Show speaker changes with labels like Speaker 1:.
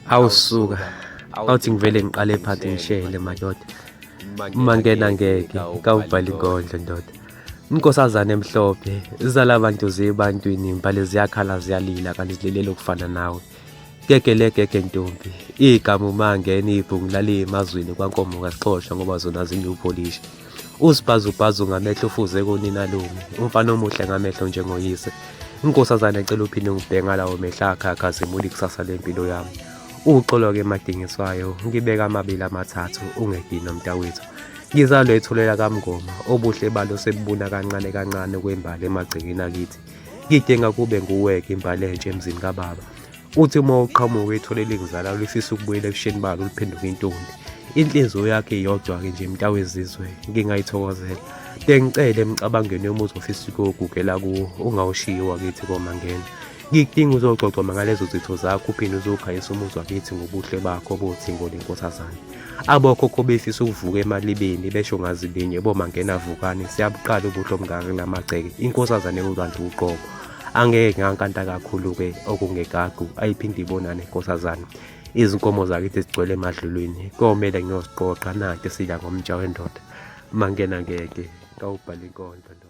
Speaker 1: Awusuka awuthi ngivele ngiqale phansi ngishele madoda. Mangena ngeke kawubhala inkondlo ndoda. Inkosazane emhlophe zala bantu zebantwini imbali ziyakhala ziyalila kanti zililele ukufana nawe. Gege ntombi igama umangena ibhungu lale emazweni kwankomo kaSixhosa ngoba zona zinepolish. Uzibhazubazu ngamehlo ufuze konina lume umfana omuhle ngamehlo njengoyise. Inkosazane ecela uphinde ngibheka lawo mehla akha zimuli kusasa lempilo yami. Uxolo-ke emadingiswayo ngibeka amabili amathathu ungedina mntakwethu. Ngizalwe ethulela kamngoma obuhle balo sebubuna kancane kancane kwembali emagcekeni akithi. Ngidinga kube nguweke imbali entsha emzini kababa. Uthi uma uqhamuka etholela ingizala lifisa ukubuyela ebusheni balo liphenduke intombi. Inhliziyo yakhe iyodwa-ke nje mntawezizwe ngingayithokozela. Bengicele emicabangweni yomuzi ofisa ukugugela kuwo ungawushiyi wakithi komangena. Ngidinga uzoxoxa ngalezo zitho zakho uphinde uzokhanyisa umuzi wakithi ngobuhle bakho obuthingo lenkosazane. Abokhokho befisa ukuvuka emalibeni besho ngazilinye bomangena vukani siyabuqala ubuhle obungaka lamagceke. Inkosazane yolwandle uqobo. Angeke ngankanta kakhulu-ke okungegagu ayiphinde ibonane inkosazane. Izinkomo zakithi zigcwele emadlulwini komele ngiyoziqoqa nanti sidla ngomtsha wendoda. Mangena ngeke kawubhala inkondlo.